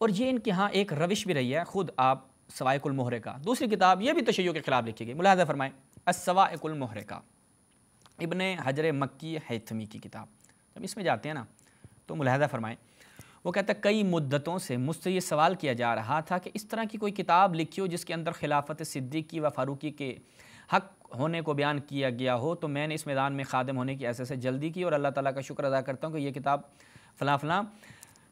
اور یہ ان کے ہاں ایک روش بھی رہی ہے. خود آپ سوائق المحرقہ دوسری کتاب یہ بھی تشیع کے خلاف لکھی گئی. ملاحظہ فرمائیں السوائق المحرقہ ابن حجر مکی حیثمی کی کتاب. جب اس میں جاتے ہیں نا تو ملاحظہ فرمائیں وہ کہتا ہے کئی مدتوں سے مجھ سے یہ سوال کیا جا رہا تھا کہ اس طرح کی کوئی کتاب لکھی ہو جس کے اندر خلافت صدیقی و فاروقی کے حق ہونے کو بیان کیا گیا ہو. تو میں نے اس میدان میں خادم ہونے کی ایسے جلدی کی اور اللہ تعالیٰ کا شکر ادا کرتا ہوں کہ یہ کتاب فلاں فلاں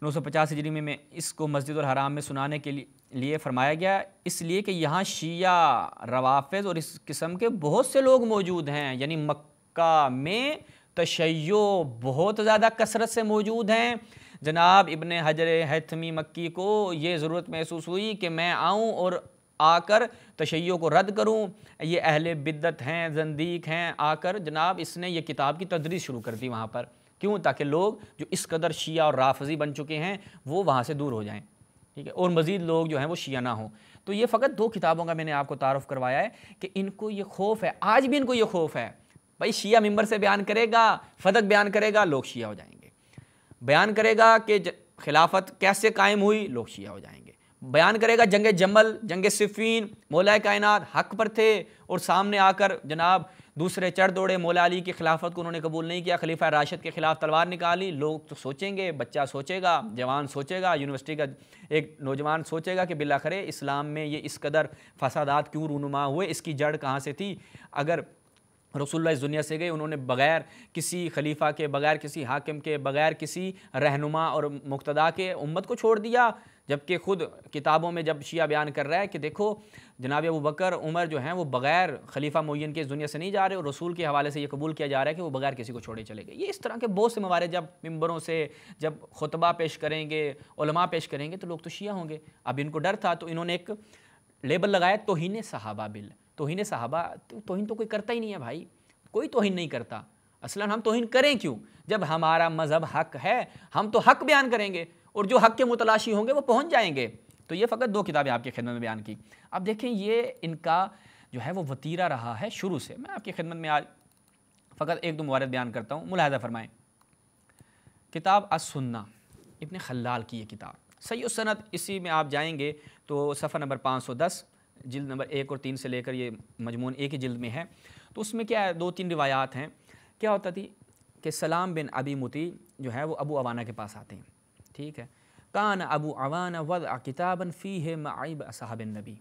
950 ہجری میں اس کو مسجد الحرام میں سنانے کے لیے فرمایا گیا، اس لیے کہ یہاں شیعہ روافظ اور اس قسم کے بہت سے لوگ موجود ہیں. یعنی مکہ میں تشیع بہت زیادہ کثرت سے موجود ہیں. جناب ابن حجر حیثمی مکی کو یہ ضرورت محسوس ہوئی کہ میں آؤں اور آ کر تشیع کو رد کروں. یہ اہل بدعت ہیں، زندیق ہیں. آ کر جناب اس نے یہ کتاب کی تدریس شروع کر دی وہاں پر. کیوں؟ تاکہ لوگ جو اس قدر شیعہ اور رافضی بن چکے ہیں وہ وہاں سے دور ہو جائیں، ٹھیک ہے، اور مزید لوگ جو ہیں وہ شیعہ نہ ہوں. تو یہ فقط 2 کتابوں کا میں نے آپ کو تعارف کروایا ہے کہ ان کو یہ خوف ہے، آج بھی ان کو یہ خوف ہے. بھائی شیعہ ممبر سے بیان کرے گا، فدق بیان کرے گا، لوگ شیعہ ہو جائیں گے. بیان کرے گا کہ خلافت کیسے قائم ہوئی، لوگ شیعہ ہو جائیں گے. بیان کرے گا جنگ جمل، جنگ صفین، مولا کائنات حق پر تھے اور سامنے آ کر جناب دوسرے چڑھ دوڑے، مولا علی کی خلافت کو انہوں نے قبول نہیں کیا، خلیفہ راشد کے خلاف تلوار نکالی. لوگ تو سوچیں گے، بچہ سوچے گا، جوان سوچے گا، یونیورسٹی کا ایک نوجوان سوچے گا کہ بالآخر اسلام میں یہ اس قدر فسادات کیوں رونما ہوئے، اس کی جڑ کہاں سے تھی. اگر رسول اللہ اس دنیا سے گئے، انہوں نے بغیر کسی خلیفہ کے، بغیر کسی حاکم کے، بغیر کسی رہنما اور مقتدا کے امت کو چھوڑ دیا. جبکہ خود کتابوں میں جب شیعہ بیان کر رہا ہے کہ دیکھو جناب ابو بکر، عمر جو ہیں وہ بغیر خلیفہ معین کے اس دنیا سے نہیں جا رہے، اور رسول کے حوالے سے یہ قبول کیا جا رہا ہے کہ وہ بغیر کسی کو چھوڑے چلے گئے. یہ اس طرح کے بہت سے موارد جب ممبروں سے جب خطبہ پیش کریں گے، علماء پیش کریں گے تو لوگ تو شیعہ ہوں گے. اب ان کو ڈر تھا تو انہوں نے ایک لیبل لگایا توہین صحابہ بل. توہین صحابہ، توہین تو کوئی کرتا ہی نہیں ہے بھائی، کوئی توہین نہیں کرتا. اصلاً ہم توہین کریں کیوں؟ جب ہمارا مذہب حق ہے ہم تو حق بیان کریں گے، اور جو حق کے متلاشی ہوں گے وہ پہنچ جائیں گے. تو یہ فقط 2 کتابیں آپ کی خدمت میں بیان کی. اب دیکھیں یہ ان کا جو ہے وہ وتیرہ رہا ہے شروع سے. میں آپ کی خدمت میں آج فقط 1-2 موارد بیان کرتا ہوں. ملاحظہ فرمائیں کتاب السنہ ابن خلال کی یہ کتاب صحیح السند، اسی میں آپ جائیں گے تو صفحہ نمبر 510، جلد نمبر 1 اور 3 سے لے کر یہ مجموعاً ایک ہی جلد میں ہے. تو اس میں کیا ہے 2-3 روایات ہیں. کیا ہوتا تھی کہ سلام بن ابی مطیع جو ہے وہ ابو عوانہ کے پاس آتے ہیں، ٹھیک ہے. کان ابو عوانہ وضع کتابا فیہ معایب اصحاب النبی،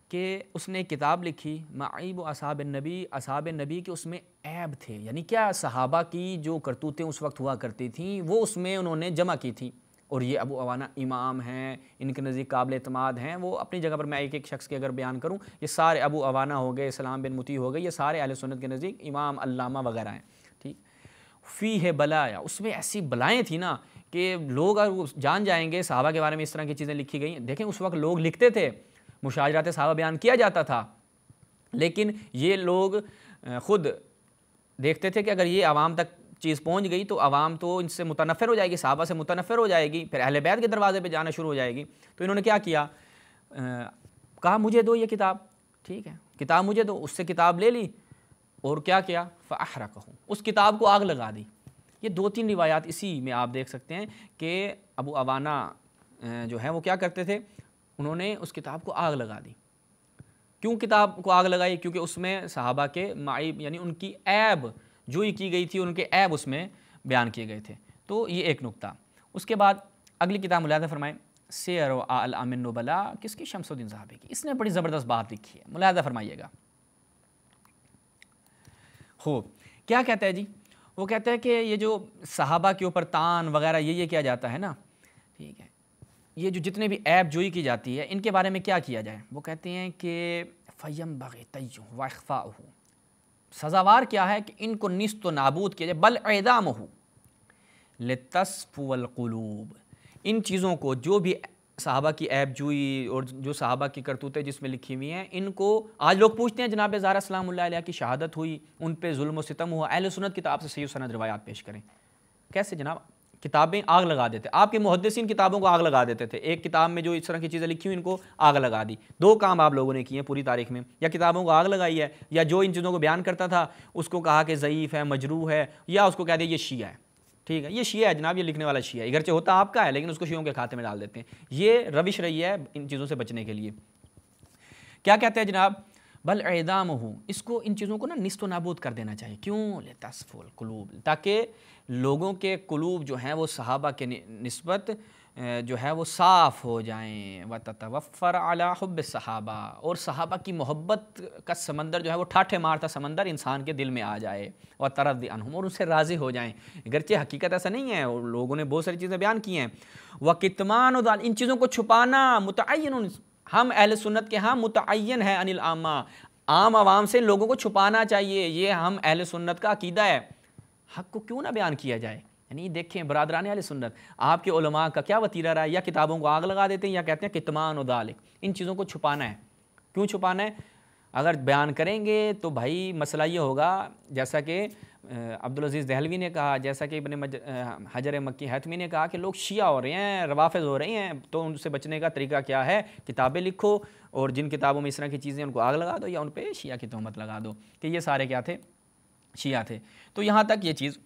کہ اس نے ایک کتاب لکھی معایب اصحاب النبی، اصحاب نبی کے اس میں عیب تھے. یعنی کیا صحابہ کی جو کرتوتیں اس وقت ہوا کرتی تھیں وہ اس میں انہوں نے جمع کی تھیں. اور یہ ابو عوانہ امام ہیں، ان کے نزدیک قابل اعتماد ہیں. وہ اپنی جگہ پر میں ایک شخص کے اگر بیان کروں، یہ سارے ابو عوانہ ہو گئے، سلام بن مطیع ہو گئے، یہ سارے اہل سنت کے نزدیک امام، علامہ وغیرہ ہیں، ٹھیک. فیہ بلایا، اس میں ایسی بلائیں تھیں نا کہ لوگ اگر جان جائیں گے صحابہ کے بارے میں اس طرح کی چیزیں لکھی گئی. دیکھیں اس وقت لوگ لکھتے تھے، مشاجرات صحابہ بیان کیا جاتا تھا، لیکن یہ لوگ خود دیکھتے تھے کہ اگر یہ عوام تک چیز پہنچ گئی تو عوام تو ان سے متنفر ہو جائے گی، صحابہ سے متنفر ہو جائے گی، پھر اہل بیت کے دروازے پہ جانا شروع ہو جائے گی. تو انہوں نے کیا کیا، کہا مجھے دو یہ کتاب، ٹھیک ہے، کتاب مجھے دو. اس سے کتاب لے لی اور کیا فاحرقہ، اس کتاب کو آگ لگا دی. یہ 2-3 روایات اسی میں آپ دیکھ سکتے ہیں کہ ابو عوانہ جو ہے وہ کیا کرتے تھے، انہوں نے اس کتاب کو آگ لگا دی. کیوں کتاب کو آگ لگائی؟ کیونکہ اس میں صحابہ کے معیب یعنی ان کی عیب جوئی کی گئی تھی، ان کے عیب اس میں بیان کیے گئے تھے. تو یہ ایک نقطہ. اس کے بعد اگلی کتاب ملاحظہ فرمائیں سیر اعلام النبلاء، کس کی؟ شمس الدین ذہبی کی. اس نے بڑی زبردست بات لکھی ہے، ملاحظہ فرمائیے گا. خوب، کیا کہتا ہے جی؟ وہ کہتا ہے کہ یہ جو صحابہ کے اوپر تان وغیرہ یہ کیا جاتا ہے نا، ٹھیک ہے، یہ جو جتنے بھی عیب جوئی کی جاتی ہے ان کے بارے میں کیا کیا جائے. وہ کہتے ہیں کہ فَيَنبَغِي طَيُّهُ وَإِخْفَاؤُهُ، سزاوار کیا ہے کہ ان کو نیست و نابود کیا جائے. بل اعدامُهُ لِتَصْفُوَ الْقُلُوبِ، ان چیزوں کو جو بھی صحابہ کی عیب جوئی اور جو صحابہ کی کرتوتیں جس میں لکھی ہوئی ہیں، ان کو آج لوگ پوچھتے ہیں جناب زہرا سلام اللہ علیہ کی شہادت ہوئی، ان پہ ظلم و ستم ہوا، اہل سنت کتاب سے صحیح سند روایات پیش کریں. کیسے جناب؟ کتابیں آگ لگا دیتے. آپ کے محدثین کتابوں کو آگ لگا دیتے تھے. ایک کتاب میں جو اس طرح کی چیزیں لکھی ہوئی ان کو آگ لگا دی. 2 کام آپ لوگوں نے کیے ہیں پوری تاریخ میں، یا کتابوں کو آگ لگائی ہے، یا جو ان چیزوں کو بیان کرتا تھا اس کو کہا کہ ضعیف ہے، مجروح ہے، یا اس کو کہہ دیا یہ شیعہ ہے. ٹھیک ہے، یہ شیعہ ہے جناب، یہ لکھنے والا شیعہ ہے، اگرچہ ہوتا آپ کا ہے لیکن اس کو شیعوں کے کھاتے میں ڈال دیتے ہیں. یہ روش رہی ہے ان چیزوں سے بچنے کے لیے. کیا کہتے ہیں جناب؟ بل اعدامہ، اس کو ان چیزوں کو نا نیست و نابود کر دینا چاہیے. کیوں؟ لتصفو القلوب، تاکہ لوگوں کے قلوب جو ہیں وہ صحابہ کے نسبت جو ہے وہ صاف ہو جائیں. وتتوفر علی حب الصحابہ، اور صحابہ کی محبت کا سمندر جو ہے وہ ٹھاٹھے مارتا سمندر انسان کے دل میں آ جائے. وترضی عنہم، اور ان سے راضی ہو جائیں. اگرچہ حقیقت ایسا نہیں ہے، اور لوگوں نے بہت ساری چیزیں بیان کی ہیں. وکتمان، ان چیزوں کو چھپانا متعین، ہم اہل سنت کے ہاں متعین ہے، عن العامہ، عام عوام سے لوگوں کو چھپانا چاہیے. یہ ہم اہل سنت کا عقیدہ ہے. حق کو کیوں نہ بیان کیا جائے؟ یعنی دیکھیں برادران اہل سنت، آپ کے علماء کا کیا وتیرہ رہا ہے؟ یا کتابوں کو آگ لگا دیتے ہیں، یا کہتے ہیں کتمان و ذالک، ان چیزوں کو چھپانا ہے. کیوں چھپانا ہے؟ اگر بیان کریں گے تو بھائی مسئلہ یہ ہوگا، جیسا کہ عبدالعزیز دہلوی نے کہا، جیسا کہ ابن حجر مکی حتمی نے کہا کہ لوگ شیعہ ہو رہے ہیں، روافض ہو رہے ہیں، تو ان سے بچنے کا طریقہ کیا ہے؟ کتابیں لکھو، اور جن کتابوں میں اس طرح کی چیزیں ان کو آگ لگا دو، یا ان پہ شیعہ کی تہمت لگا دو کہ یہ سارے کیا تھے؟ شیعہ تھے. تو یہاں تک یہ چیز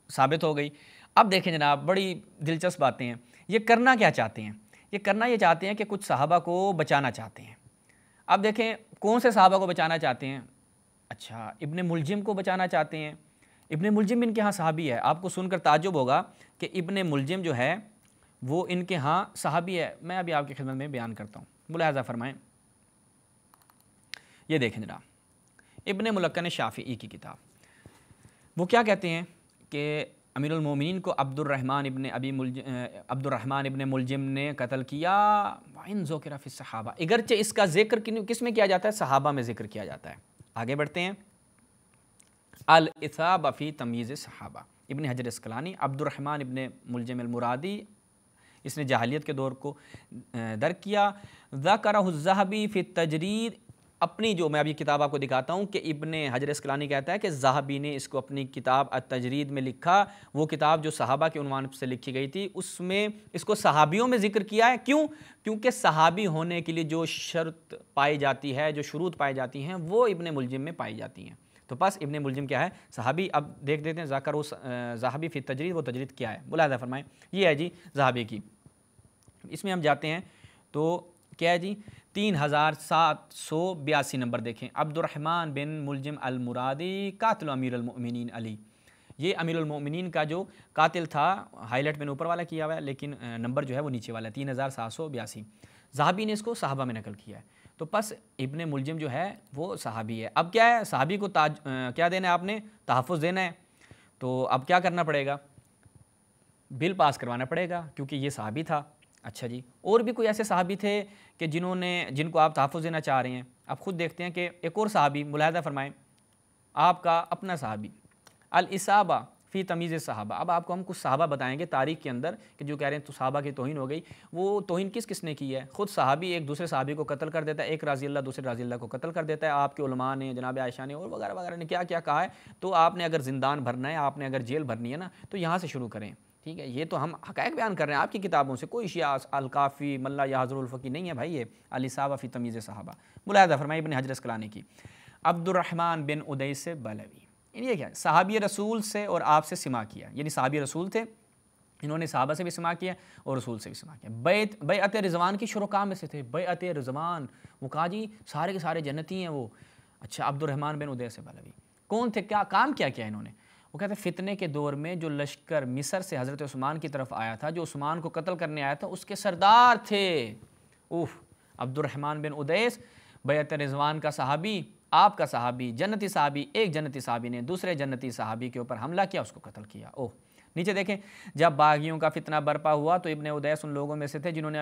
ثابت ہو گئی. اب دیکھیں جناب، بڑی دلچسپ باتیں ہیں. یہ کرنا کیا چاہتے ہیں؟ یہ کرنا یہ چاہتے ہیں کہ کچھ صحابہ کو بچانا چاہتے ہیں. اب دیکھیں کون سے صحابہ کو بچانا چاہتے ہیں؟ اچھا، ابن ملجم کو بچانا چاہتے ہیں. ابن ملجم ان کے ہاں صحابی ہے. آپ کو سن کر تعجب ہوگا کہ ابن ملجم جو ہے وہ ان کے ہاں صحابی ہے. میں ابھی آپ کی خدمت میں بیان کرتا ہوں، ملاحظہ فرمائیں. یہ دیکھیں جناب، ابن ملکن شافعی کی کتاب، وہ کیا کہتے ہیں کہ امیر المومنین کو عبد الرحمن ابن ملجم نے قتل کیا. وَإِن ذُكِرَ فِي الصَّحَابَہ، اگرچہ اس کا ذکر کس میں کیا جاتا ہے؟ صحابہ میں ذکر کیا جاتا ہے. آگے بڑھتے ہیں. الاصابہ فی تمییز الصحابہ، ابن حجر اسقلانی. عبد الرحمن ابن ملجم المرادی، اس نے جاہلیت کے دور کو درک کیا. ذکرہ الذہبی فی التجرید، اپنی جو میں ابھی کتاب آپ کو دکھاتا ہوں کہ ابن حجر اسقلانی کہتا ہے کہ ذہبی نے اس کو اپنی کتاب التجرید میں لکھا. وہ کتاب جو صحابہ کے عنوان سے لکھی گئی تھی، اس میں اس کو صحابیوں میں ذکر کیا ہے. کیوں؟ کیونکہ صحابی ہونے کے لیے جو شرط پائی جاتی ہے، جو شروط پائی جاتی ہیں، وہ ابن ملجم میں پائی جاتی ہیں. تو بس ابن ملجم کیا ہے؟ صحابی. اب دیکھ دیتے ہیں ذکر ذہبی فی التجرید، وہ تجرید کیا ہے؟ ملاحظہ فرمائیں. یہ ہے جی ذہبی کی. اس میں ہم جاتے ہیں تو کیا ہے جی؟ 3782 نمبر دیکھیں. عبد الرحمن بن ملجم المرادی قاتل امیر المؤمنین علی. یہ امیر المؤمنین کا جو قاتل تھا، ہائی لائٹ میں نے اوپر والا کیا ہوا ہے لیکن نمبر جو ہے وہ نیچے والا ہے، 3782. ذہبی نے اس کو صحابہ میں نقل کیا ہے. تو پس ابن ملجم جو ہے وہ صحابی ہے. اب کیا ہے؟ صحابی کو کیا دینا ہے؟ آپ نے تحفظ دینا ہے. تو اب کیا کرنا پڑے گا؟ بل پاس کروانا پڑے گا، کیونکہ یہ صحابی تھا. اچھا جی، اور بھی کوئی ایسے صحابی تھے کہ جن کو آپ تحفظ دینا چاہ رہے ہیں؟ آپ خود دیکھتے ہیں کہ ایک اور صحابی، ملاحظہ فرمائیں، آپ کا اپنا صحابی، الاصابہ فی تمییز الصحابہ. اب آپ کو ہم کچھ صحابہ بتائیں گے تاریخ کے اندر کہ جو کہہ رہے ہیں تو صحابہ کی توہین ہو گئی. وہ توہین کس نے کی ہے؟ خود صحابی ایک دوسرے صحابی کو قتل کر دیتا ہے، ایک رضی اللہ دوسرے رضی اللہ کو قتل کر دیتا ہے. آپ کے علماء نے، جناب عائشہ نے اور وغیرہ وغیرہ نے کیا کیا کہا ہے. تو آپ نے اگر زندان بھرنا ہے، آپ نے اگر جیل بھرنی ہے نا، تو یہاں سے شروع کریں. ٹھیک ہے، یہ تو ہم حقائق بیان کر رہے ہیں آپ کی کتابوں سے. کوئی شیعہ الکافی ملا یا حضر الفقی نہیں ہے بھائی. یہ الاصابہ فی تمییز صحابہ. ملاحظہ فرمائیں ابن حجر اسقلانی کی. عبد الرحمن بن ادیس بلوی، یہ کیا ہے؟ صحابی رسول سے اور آپ سے سماع کیا، یعنی صحابی رسول تھے، انہوں نے صحابہ سے بھی سماع کیا اور رسول سے بھی سماع کیا. بیعت رضوان کی شرکاء میں سے تھے. بیعت رضوان، وہ کہا جی سارے کے سارے جنتی ہیں وہ. اچھا، عبد الرحمن بن ادیس بلوی کون تھے؟ کیا کام کیا انہوں نے؟ وہ کہتے ہیں فتنے کے دور میں جو لشکر مصر سے حضرت عثمان کی طرف آیا تھا، جو عثمان کو قتل کرنے آیا تھا، اس کے سردار تھے. عبد الرحمن بن ادیس، بیعت رضوان کا صحابی، آپ کا صحابی، جنتی صحابی. ایک جنتی صحابی نے دوسرے جنتی صحابی کے اوپر حملہ کیا، اس کو قتل کیا. نیچے دیکھیں، جب باغیوں کا فتنہ برپا ہوا تو ابن ادیس ان لوگوں میں سے تھے جنہیں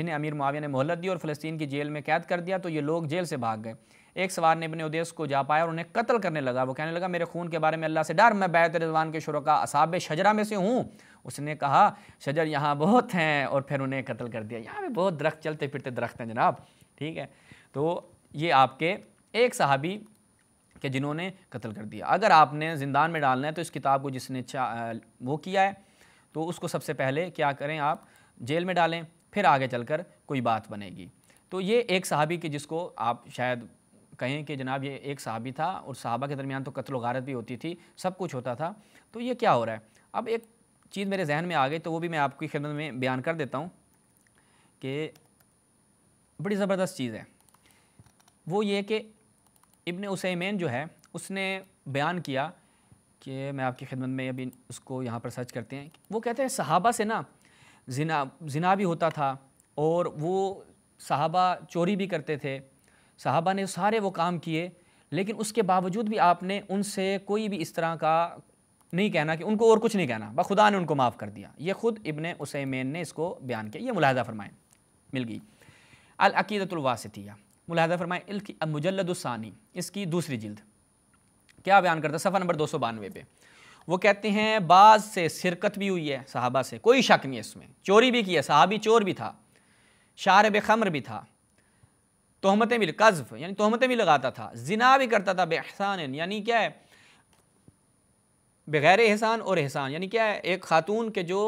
امیر معاویہ نے مہلت دی اور فلسطین کی جیل میں قید کر دیا. تو یہ لوگ جیل سے بھاگ گئے. ایک سوار نے ابن ادیس کو جا پایا اور انہیں قتل کرنے لگا. وہ کہنے لگا میرے خون کے بارے میں اللہ سے ڈر، میں بیعت رضوان کے شرکاء اصحاب شجرہ میں سے ہوں. اس نے کہا شجر یہاں بہت ہیں، اور پھر انہیں قتل کر دیا. یہاں پہ بہت درخت، چلتے پھرتے درخت ہیں جناب. ٹھیک ہے، تو یہ آپ کے ایک صحابی کہ جنہوں نے قتل کر دیا. اگر آپ نے زندان میں ڈالنا ہے تو اس کتاب کو جس نے وہ کیا ہے تو اس کو سب سے پہلے کیا کریں؟ آپ جیل میں ڈالیں، پھر آگے چل کر کوئی بات بنے گی. تو یہ ایک صحابی کہ جس کو آپ شاید کہیں کہ جناب یہ ایک صحابی تھا، اور صحابہ کے درمیان تو قتل و غارت بھی ہوتی تھی، سب کچھ ہوتا تھا. تو یہ کیا ہو رہا ہے؟ اب ایک چیز میرے ذہن میں آ گئی تو وہ بھی میں آپ کی خدمت میں بیان کر دیتا ہوں کہ بڑی زبردست چیز ہے. وہ یہ کہ ابن عثیمین جو ہے اس نے بیان کیا کہ میں آپ کی خدمت میں ابھی اس کو یہاں پر سرچ کرتے ہیں. وہ کہتے ہیں صحابہ سے نا زنا بھی ہوتا تھا اور وہ صحابہ چوری بھی کرتے تھے, صحابہ نے سارے وہ کام کیے, لیکن اس کے باوجود بھی آپ نے ان سے کوئی بھی اس طرح کا نہیں کہنا کہ ان کو اور کچھ نہیں کہنا, بس خدا نے ان کو معاف کر دیا. یہ خود ابن عثیمین نے اس کو بیان کیا. یہ ملاحظہ فرمائیں, مل گئی العقیدۃ الواسطیہ, ملاحظہ فرمائیں مجلد الثانی, اس کی دوسری جلد. کیا بیان کرتا ہے صفحہ نمبر 292 پہ. وہ کہتے ہیں بعض سے شرکت بھی ہوئی ہے صحابہ سے, کوئی شک نہیں ہے اس میں, چوری بھی کی ہے, صحابی چور بھی تھا, شارب خمر بھی تھا, تہمتیں بھی, قذف یعنی تہمتیں بھی لگاتا تھا, زنا بھی کرتا تھا, بے احسان یعنی کیا ہے بغیر احسان اور احسان یعنی کیا ہے, ایک خاتون کے جو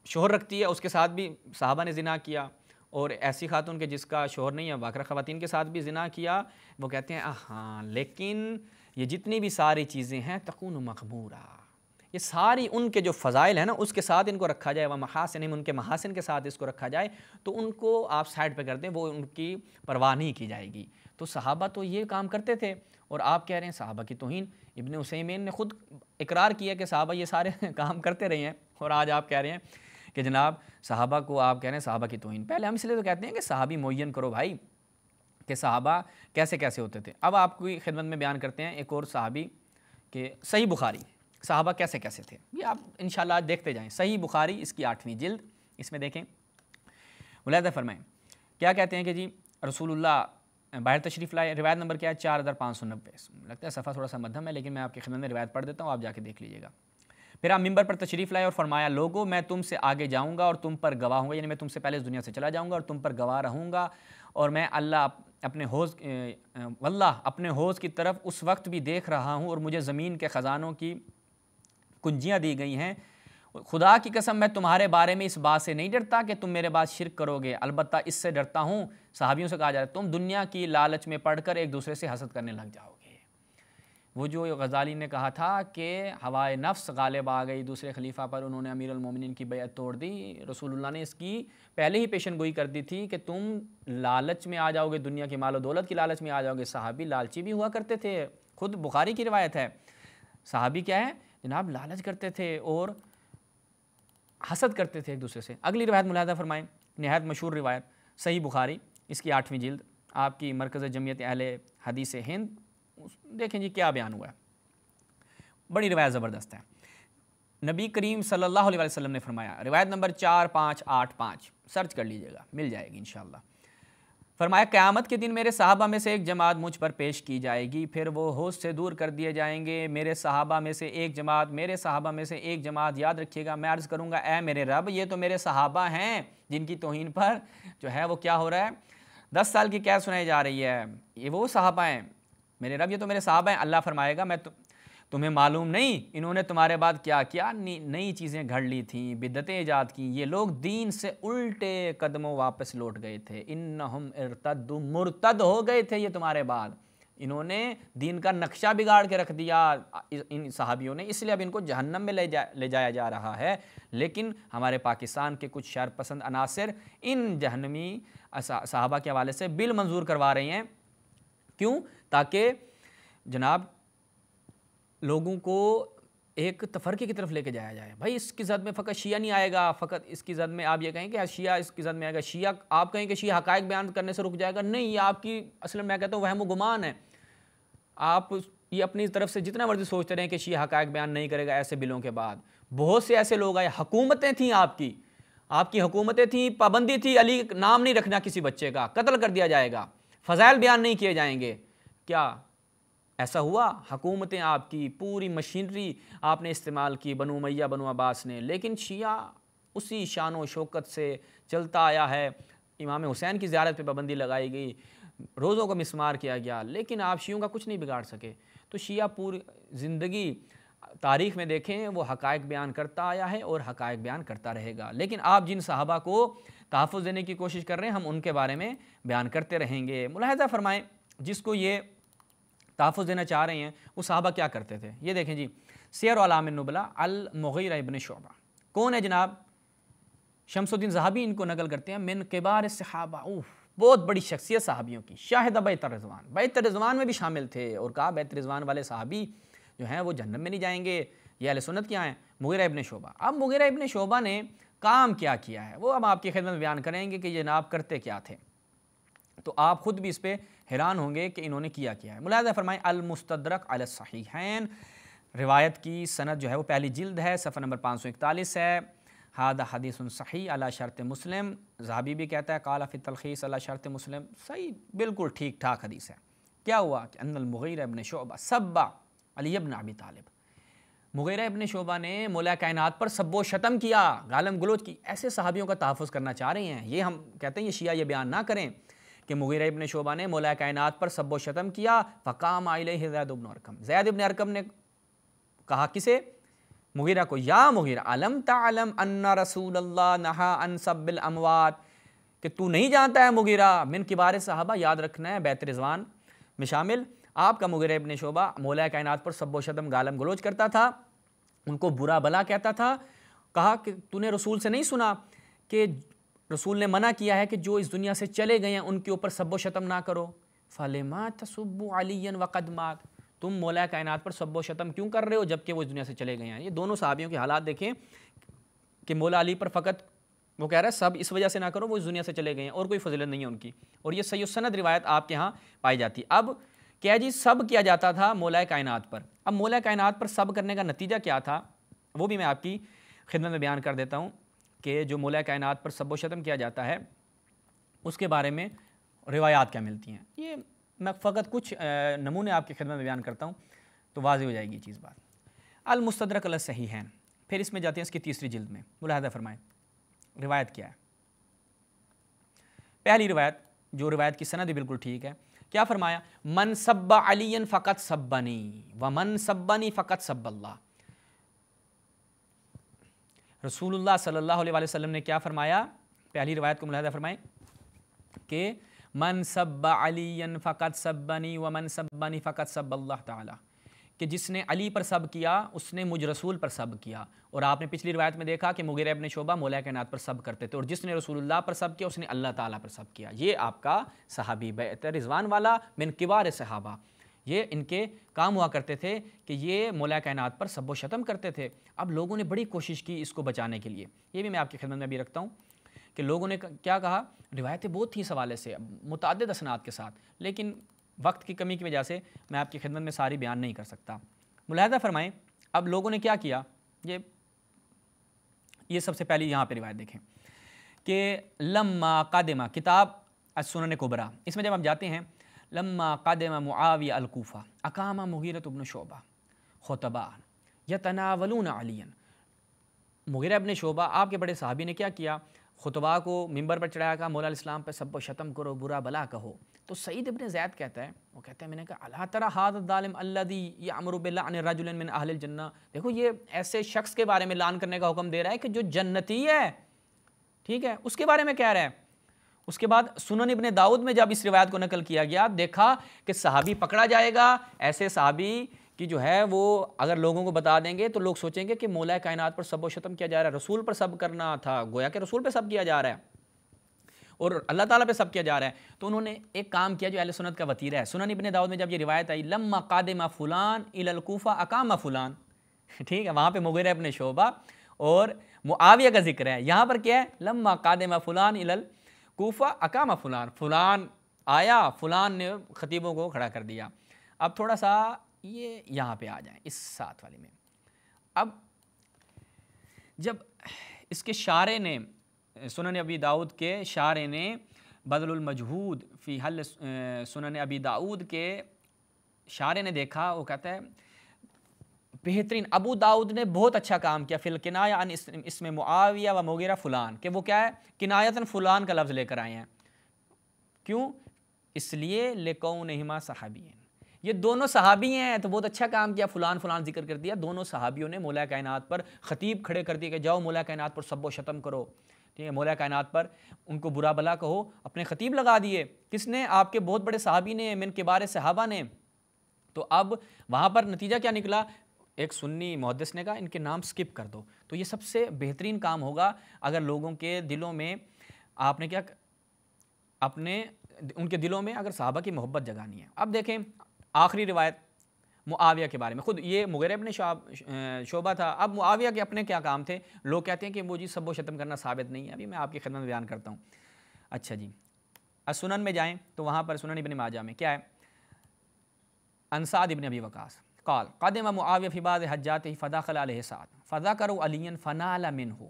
شوہر رکھتی ہے اس کے ساتھ بھی صحابہ نے زنا کیا, اور ایسی خاتون کے جس کا شوہر نہیں ہے باقرہ خواتین کے ساتھ بھی زنا کیا. وہ کہتے ہیں ہاں لیکن یہ جتنی بھی ساری چیزیں ہیں تکون مغمورہ, یہ ساری ان کے جو فضائل ہیں نا اس کے ساتھ ان کو رکھا جائے, وہ محاسن ان کے محاسن کے ساتھ اس کو رکھا جائے تو ان کو آپ سائڈ پہ کر دیں, وہ ان کی پرواہ نہیں کی جائے گی. تو صحابہ تو یہ کام کرتے تھے اور آپ کہہ رہے ہیں صحابہ کی توہین. ابن عثیمین نے خود اقرار کیا کہ صحابہ یہ سارے کام کرتے رہے ہیں, اور آج آپ کہہ رہے ہیں کہ جناب صحابہ کو آپ کہہ رہے ہیں صحابہ کی توہین. پہلے ہم اس لیے تو کہتے ہیں کہ صحابی معین کرو بھائی کہ صحابہ کیسے کیسے ہوتے تھے. اب آپ کی خدمت میں بیان کرتے ہیں ایک اور صحابی کہ صحیح بخاری صحابہ کیسے کیسے تھے. یہ آپ انشاءاللہ آج دیکھتے جائیں. صحیح بخاری اس کی 8ویں جلد, اس میں دیکھیں ملاحظہ فرمائیں کیا کہتے ہیں کہ جی رسول اللہ باہر تشریف لائے. روایت نمبر کیا ہے 4590. لگتا ہے صفحہ تھوڑا سا مدھم ہے لیکن میں آپ کی خدمت میں روایت پڑھ دیتا ہوں, آپ جا کے دیکھ لیجیے گا. پھر آپ ممبر پر تشریف لائے اور فرمایا لوگوں میں تم سے آگے جاؤں گا اور تم پر گواہ ہوں گا, یعنی میں تم سے پہلے اس دنیا سے چلا جاؤں گا اور تم پر گواہ رہوں گا, اور میں اللہ اپنے حوض کی طرف اس وقت بھی دیکھ رہا ہوں اور مجھے زمین کے خزانوں کی کنجیاں دی گئی ہیں. خدا کی قسم میں تمہارے بارے میں اس بات سے نہیں ڈرتا کہ تم میرے بعد شرک کرو گے, البتہ اس سے ڈرتا ہوں. صحابیوں سے کہا جا رہا ہے تم دنیا کی لالچ میں پڑھ کر ایک دوسرے سے حسد کرنے لگ جاؤ گے. وہ جو غزالی نے کہا تھا کہ ہوائے نفس غالب آ گئی دوسرے خلیفہ پر, انہوں نے امیر المومنین کی بیعت توڑ دی. رسول اللہ نے اس کی پہلے ہی پیشن گوئی کر دی تھی کہ تم لالچ میں آ جاؤ گے, دنیا کی مال و دولت کی لالچ میں آ جاؤ گے. صحابی لالچی بھی ہوا کرتے تھے, خود بخاری کی روایت ہے. صحابی کیا ہے جناب, لالچ کرتے تھے اور حسد کرتے تھے ایک دوسرے سے. اگلی روایت ملاحظہ فرمائیں, نہایت مشہور روایت صحیح بخاری اس کی 8ویں جلد, آپ کی مرکز جمعیت اہل حدیث ہند. دیکھیں جی کیا بیان ہوا ہے, بڑی روایت زبردست ہے. نبی کریم صلی اللہ علیہ وسلم نے فرمایا, روایت نمبر 4585, سرچ کر لیجئے گا مل جائے گی انشاءاللہ. فرمایا قیامت کے دن میرے صحابہ میں سے ایک جماعت مجھ پر پیش کی جائے گی, پھر وہ حوض سے دور کر دیے جائیں گے. میرے صحابہ میں سے ایک جماعت یاد رکھیے گا, میں عرض کروں گا اے میرے رب یہ تو میرے صحابہ ہیں جن کی توہین پر جو ہے وہ کیا ہو رہا ہے, 10 سال کی قید سنائی جا رہی ہے. یہ وہ صحابہ ہیں میرے رب, یہ تو میرے صحابہ ہیں. اللہ فرمائے گا میں تمہیں معلوم نہیں انہوں نے تمہارے بعد کیا کیا نئی چیزیں گھڑ لی تھیں, بدعتیں ایجاد کی. یہ لوگ دین سے الٹے قدموں واپس لوٹ گئے تھے. انہم ارتدوا, مرتد ہو گئے تھے یہ تمہارے بعد. انہوں نے دین کا نقشہ بگاڑ کے رکھ دیا ان صحابیوں نے, اس لیے اب ان کو جہنم میں لے جایا جا رہا ہے. لیکن ہمارے پاکستان کے کچھ شر پسند عناصر ان جہنمی صحابہ کے حوالے سے بل منظور کروا رہے ہیں. کیوں؟ تاکہ جناب لوگوں کو ایک تفرقے کی طرف لے کے جایا جائے. بھائی اس کی زد میں فقط شیعہ نہیں آئے گا, فقط اس کی زد میں آپ یہ کہیں کہ شیعہ اس کی زد میں آئے گا, شیعہ آپ کہیں کہ شیعہ حقائق بیان کرنے سے رک جائے گا, نہیں, یہ آپ کی اصل میں کہتا ہوں وہم و گمان ہے. آپ یہ اپنی طرف سے جتنا مرضی سوچتے رہیں کہ شیعہ حقائق بیان نہیں کرے گا ایسے بلوں کے بعد. بہت سے ایسے لوگ آئے, حکومتیں تھیں آپ کی حکومتیں تھیں, پابندی تھی علی نام نہیں رکھنا کسی بچے کا, قتل کر دیا جائے گا, فضائل بیان نہیں کیے جائیں گے. کیا ایسا ہوا؟ حکومتیں آپ کی پوری مشینری آپ نے استعمال کی, بنو امیہ بنو عباس نے, لیکن شیعہ اسی شان و شوکت سے چلتا آیا ہے. امام حسین کی زیارت پہ پابندی لگائی گئی, روزوں کو مسمار کیا گیا, لیکن آپ شیعوں کا کچھ نہیں بگاڑ سکے. تو شیعہ پوری زندگی تاریخ میں دیکھیں وہ حقائق بیان کرتا آیا ہے اور حقائق بیان کرتا رہے گا. لیکن آپ جن صحابہ کو تحفظ دینے کی کوشش کر رہے ہیں ہم ان کے بارے میں بیان کرتے رہیں گے. ملاحظہ فرمائیں جس کو یہ تحفظ دینا چاہ رہے ہیں وہ صحابہ کیا کرتے تھے. یہ دیکھیں جی, سیر اعلام النبلا المغیرہ ابن شعبہ کون ہے جناب؟ شمس الدین ذہبی ان کو نقل کرتے ہیں من کبار الصحابہ، بہت بڑی شخصیت صحابیوں کی، شاہد بیعت الرضوان، بیعت الرضوان میں بھی شامل تھے، اور کہا بیعت الرضوان والے صحابی جو ہیں وہ جہنم میں نہیں جائیں گے، یہ اہل سنت کیا ہیں؟ مغیرہ ابن شعبہ۔ اب مغیرہ ابن شعبہ نے کام کیا کیا ہے وہ اب آپ کی خدمت میں بیان کریں گے کہ یہ جناب کرتے کیا تھے، تو آپ خود بھی اس پہ حیران ہوں گے کہ انہوں نے کیا ہے۔ ملاحظہ فرمائیں المستدرک علی الصحیحین، روایت کی سند جو ہے وہ پہلی جلد ہے، صفحہ نمبر 541 ہے، ھذا حدیث صحیح علی شرط مسلم، ذہبی بھی کہتا ہے قال فی التلخیص علی شرط مسلم، صحیح بالکل ٹھیک ٹھاک حدیث ہے۔ کیا ہوا کہ ان المغیرہ ابن شعبہ سب علی ابن ابی طالب، مغیرہ ابن شعبہ نے مولا کائنات پر سب و شتم کیا، گالم گلوچ کی۔ ایسے صحابیوں کا تحفظ کرنا چاہ رہے ہیں، یہ ہم کہتے ہیں یہ شیعہ یہ بیان نہ کریں کہ مغیرہ ابن شعبہ نے مولا کائنات پر سب و شتم کیا، فقام الیہ زید بن ارقم، زید بن ارقم نے کہا کسے؟ مغیرہ کو، یا مغیرہ علم تعلم ان رسول اللہ نہا عن سب الاموات، کہ تو نہیں جانتا ہے مغیرہ من کبار صحابہ، یاد رکھنا ہے بیعت رضوان میں شامل آپ کا مغیرہ ابن شعبہ مولا کائنات پر سب و شتم گالم گلوچ کرتا تھا، ان کو برا بلا کہتا تھا۔ کہا کہ تو نے رسول سے نہیں سنا کہ رسول نے منع کیا ہے کہ جو اس دنیا سے چلے گئے ہیں ان کے اوپر سب و شتم نہ کرو، فَلِمَا تَسُبُّ عَلِيًّا وَقَدْ مَاتَ، تم مولا کائنات پر سب و شتم کیوں کر رہے ہو جبکہ وہ اس دنیا سے چلے گئے ہیں؟ یہ دونوں صحابیوں کے حالات دیکھیں کہ مولا علی پر فقط وہ کہہ رہا ہے سب اس وجہ سے نہ کرو وہ اس دنیا سے چلے گئے ہیں اور کوئی فضیلت نہیں ہے ان کی، اور یہ صحیح السند روایت آپ کے ہاں پائی جاتی۔ اب کیا جی سب کیا جاتا تھا مولا کائنات پر، اب مولا کائنات پر سب کرنے کا نتیجہ کیا تھا وہ بھی میں آپ کی خدمت میں بیان کر دیتا ہوں کہ جو مولا کائنات پر سب و شتم کیا جاتا ہے اس کے بارے میں روایات کیا ملتی ہیں۔ یہ میں فقط کچھ نمونے آپ کی خدمت میں بیان کرتا ہوں تو واضح ہو جائے گی چیز بات۔ المستدرک علی الصحیحین، پھر اس میں جاتے ہیں اس کی تیسری جلد میں، ملاحظہ فرمائیں روایت کیا ہے۔ پہلی روایت جو روایت کی سند بھی بالکل ٹھیک ہے، کیا فرمایا؟ من سب علی فقط سبنی ومن سبنی فقط سب اللہ، رسول اللہ صلی اللہ علیہ وسلم نے کیا فرمایا؟ پہلی روایت کو ملاحظہ فرمائیں کہ من سب علی فقط سبنی ومن سبنی فقط سب اللہ تعالی، کہ جس نے علی پر سب کیا اس نے مجھ رسول پر سب کیا، اور آپ نے پچھلی روایت میں دیکھا کہ مغیرہ ابن شعبہ مولا کائنات پر سب کرتے تھے، اور جس نے رسول اللہ پر سب کیا اس نے اللہ تعالیٰ پر سب کیا۔ یہ آپ کا صحابی بیعت رضوان والا من کبار صحابہ، یہ ان کے کام ہوا کرتے تھے کہ یہ مولا کائنات پر سب و شتم کرتے تھے۔ اب لوگوں نے بڑی کوشش کی اس کو بچانے کے لیے، یہ بھی میں آپ کی خدمت میں بھی رکھتا ہوں کہ لوگوں نے کیا کہا، روایتیں بہت تھیں اس حوالے سے متعدد اسناد کے ساتھ، لیکن وقت کی کمی کی وجہ سے میں آپ کی خدمت میں ساری بیان نہیں کر سکتا۔ ملاحظہ فرمائیں اب لوگوں نے کیا کیا، یہ سب سے پہلی یہاں پہ روایت دیکھیں کہ لما قادمہ کتاب السنن کبریٰ، اس میں جب ہم جاتے ہیں لما قادم معاویہ الکوفہ اقام مغیرۃ بن شعبہ خطباء یتناولون علیاً، مغیرہ ابن شعبہ آپ کے بڑے صحابی نے کیا کیا، خطباء کو ممبر پر چڑھایا، کہا مولا علیہ السلام پہ سب و شتم کرو، برا بلا کہو۔ تو سعید ابن زید کہتا ہے، وہ کہتا ہے میں نے کہا الا تری ھذا الظالم الذی یأمر بلعن رجل من اہل الجنہ، دیکھو یہ ایسے شخص کے بارے میں لعن کرنے کا حکم دے رہا ہے کہ جو جنتی ہے، ٹھیک ہے، اس کے بارے میں کہہ رہا ہے۔ اس کے بعد سنن ابن داؤد میں جب اس روایت کو نقل کیا گیا، دیکھا کہ صحابی پکڑا جائے گا، ایسے صحابی کی جو ہے وہ اگر لوگوں کو بتا دیں گے تو لوگ سوچیں گے کہ مولا کائنات پر سب و شتم کیا جا رہا ہے، رسول پر سب کرنا تھا، گویا کہ رسول پہ سب کیا جا رہا ہے اور اللہ تعالیٰ پہ سب کیا جا رہا ہے۔ تو انہوں نے ایک کام کیا جو اہل سنت کا وتیرہ ہے۔ سنن ابن داؤد میں جب یہ روایت آئی لما قادم فلان الی الکوفہ اقام فلان، ٹھیک ہے، وہاں پہ مغیرہ ابن شعبہ اور معاویہ کا ذکر ہے، یہاں پر کیا ہے لما قادم فلان الی الکوفہ اقام فلان، فلان آیا، فلان نے خطیبوں کو کھڑا کر دیا۔ اب تھوڑا سا یہ یہاں پہ آ جائیں اس ساتھ والی میں، اب جب اس کے شارح نے سنن ابی داؤد کے شارح نے بذل المجہود فی حل سنن ابی داؤد کے شارح نے دیکھا، وہ کہتا ہے بہترین ابو داؤد نے بہت اچھا کام کیا فی الکنایہ عن اسم معاویہ و مغیرہ فلان، کہ وہ کیا ہے کنایتاً فلان کا لفظ لے کر آئے ہیں، کیوں؟ اس لیے لکونہما صحابیین، یہ دونوں صحابی ہیں تو بہت اچھا کام کیا، فلان فلان ذکر کر دیا، دونوں صحابیوں نے مولا کائنات پر خطیب کھڑے کر دیے کہ جاؤ مولا کائنات پر سب و شتم کرو، ٹھیک ہے، مولا کائنات پر ان کو برا بلا کہو، اپنے خطیب لگا دیے، کس نے؟ آپ کے بہت بڑے صحابی نے، من کبار صحابہ نے۔ تو اب وہاں پر نتیجہ کیا نکلا؟ ایک سنی محدث نے کہا ان کے نام سکپ کر دو. تو یہ سب سے بہترین کام ہوگا اگر لوگوں کے دلوں میں آپ نے کیا ان کے دلوں میں اگر صحابہ کی محبت جگانی ہے. اب دیکھیں آخری روایت معاویہ کے بارے میں. خود یہ مغیرہ ابن شعبہ تھا. اب معاویہ کے اپنے کیا کام تھے؟ لوگ کہتے ہیں کہ وہ جی سب و شتم کرنا ثابت نہیں ہے. ابھی میں آپ کی خدمت میں بیان کرتا ہوں. اچھا جی السنن میں جائیں تو وہاں پر سنن ابن ماجہ میں کیا ہے؟ عن سعد ابن ابی وقاص قال قدم معاویہ فی بعض حجاتہ فدخل علیہ سعد فذکروا علیٰ فنال منہ.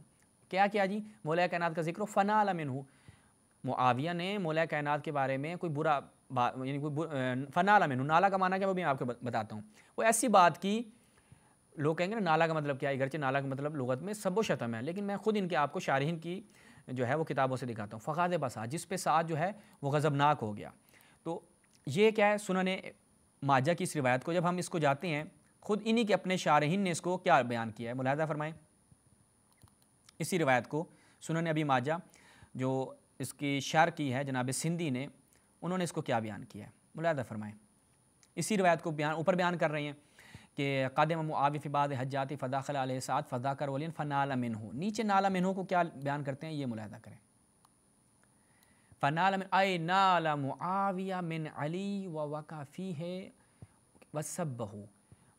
کیا جی؟ مولا کائنات کا ذکر فنال منہ. معاویہ نے مولا کائنات کے بارے میں کوئی برا یعنی کوئی فنال منہ، نالا کا معنی کیا وہ بھی میں آپ کو بتاتا ہوں. وہ ایسی بات کی، لوگ کہیں گے نا نالا کا مطلب کیا ہے، اگرچہ نالا کا مطلب لغت میں سب و شتم ہے، لیکن میں خود ان کے آپ کو شارحین کی جو ہے وہ کتابوں سے دکھاتا ہوں. فغاضب سعد، جس پہ سعد جو ہے وہ غضبناک ہو گیا. تو یہ کیا ہے؟ سنن ماجہ کی اس روایت کو جب ہم اس کو جاتے ہیں، خود انہی کے اپنے شارحین نے اس کو کیا بیان کیا ہے، ملاحظہ فرمائیں. اسی روایت کو سنن ابی ماجہ جو اس کی شرح کی ہے جناب سندھی نے، انہوں نے اس کو کیا بیان کیا ہے، ملاحظہ فرمائیں. اسی روایت کو اوپر بیان کر رہے ہیں کہ قادم معاویہ فی بعض حجات فدخل علیہ سعد فذکر علیٰ فنال منہ. نیچے نال منہ کو کیا بیان کرتے ہیں یہ ملاحظہ کریں. فنال من اے نال معاویہ من علی ووقع فیہ وسبہ.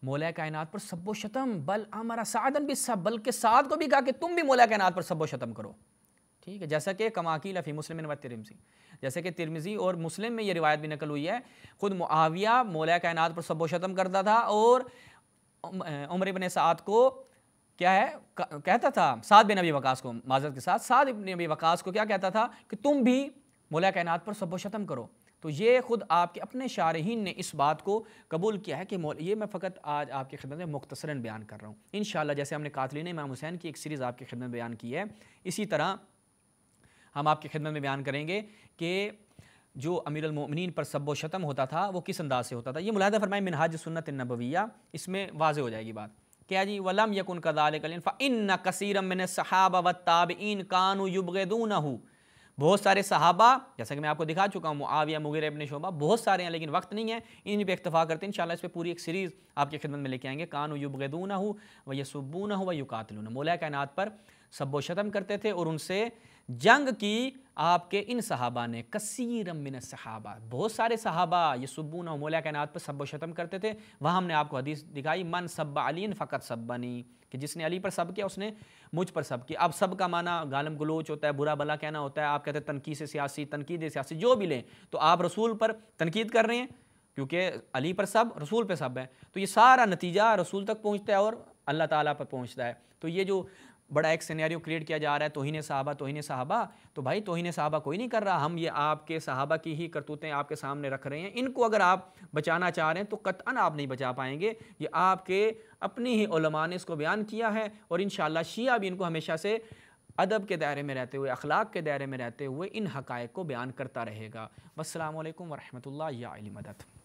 مولا کائنات پر سب و شتم، بل امر سعدا بالسب، بلکہ سعد کو بھی کہا کہ تم بھی مولا کائنات پر سب و شتم کرو. ٹھیک ہے، جیسا کہ کما قیل فی مسلم و ترمذی، جیسے کہ ترمذی اور مسلم میں یہ روایت بھی نقل ہوئی ہے. خود معاویہ مولا کائنات پر سب و شتم کرتا تھا اور عمر ابن سعد کو کیا ہے کہتا تھا، سعد بن ابی وقاص کو، معذرت کے ساتھ سعد بن ابی وقاص کو کیا کہتا تھا کہ تم بھی مولا کائنات پر سب و شتم کرو. تو یہ خود آپ کے اپنے شارحین نے اس بات کو قبول کیا ہے کہ یہ میں فقط آج آپ کی خدمت میں مختصراً بیان کر رہا ہوں. انشاءاللہ جیسے ہم نے قاتلین امام حسین کی ایک سیریز آپ کی خدمت میں بیان کی ہے، اسی طرح ہم آپ کی خدمت میں بیان کریں گے کہ جو امیر المؤمنین پر سب و شتم ہوتا تھا وہ کس انداز سے ہوتا تھا. یہ ملاحظہ فرمائیں منہاج سنت النبویہ، اس میں واضح ہو جائے گی بات. کیا جی؟ وَلَمْ يَكُنْ كَذَلِكَ فَإِنَّ كَثِيرًا مِنَ الصَّحَابَةِ وَالتَّابِعِينَ كَانُوا يُبْغِضُونَهُ. بہت سارے صحابہ، جیسا کہ میں آپ کو دکھا چکا ہوں، معاویہ، مغیرہ ابن شعبہ، بہت سارے ہیں لیکن وقت نہیں ہے، ان پہ اکتفا کرتے ہیں. انشاءاللہ اس پہ پوری ایک سیریز آپ کی خدمت میں لے کے آئیں گے. كَانُوا يُبْغِضُونَهُ وَيَسُبُّونَهُ وَيُقَاتِلُونَ. مولا کائنات پر سب و شتم کرتے تھے اور ان سے جنگ کی آپ کے ان صحابہ نے. کثیر من الصحابہ، بہت سارے صحابہ یسبون، مولا کائنات پر سب و شتم کرتے تھے. وہاں ہم نے آپ کو حدیث دکھائی من سب علی فقط سبنی، کہ جس نے علی پر سب کیا اس نے مجھ پر سب کیا. اب سب کا معنی گالم گلوچ ہوتا ہے، برا بلا کہنا ہوتا ہے. آپ کہتے ہیں تنقید سیاسی، تنقید سیاسی جو بھی لیں، تو آپ رسول پر تنقید کر رہے ہیں کیونکہ علی پر سب، رسول پہ سب ہے. تو یہ سارا نتیجہ رسول تک پہنچتا ہے اور اللہ تعالیٰ پر پہنچتا ہے. تو یہ جو بڑا ایک سینیریو کریٹ کیا جا رہا ہے توہین صحابہ، توہین صحابہ، تو بھائی توہین صحابہ کوئی نہیں کر رہا. ہم یہ آپ کے صحابہ کی ہی کرتوتیں آپ کے سامنے رکھ رہے ہیں. ان کو اگر آپ بچانا چاہ رہے ہیں تو قطعاً آپ نہیں بچا پائیں گے. یہ آپ کے اپنی ہی علماء نے اس کو بیان کیا ہے اور انشاءاللہ شیعہ بھی ان کو ہمیشہ سے ادب کے دائرے میں رہتے ہوئے، اخلاق کے دائرے میں رہتے ہوئے ان حقائق کو بیان کرتا رہے گا. والسلام علیکم ورحمۃ اللہ یا علی مدد.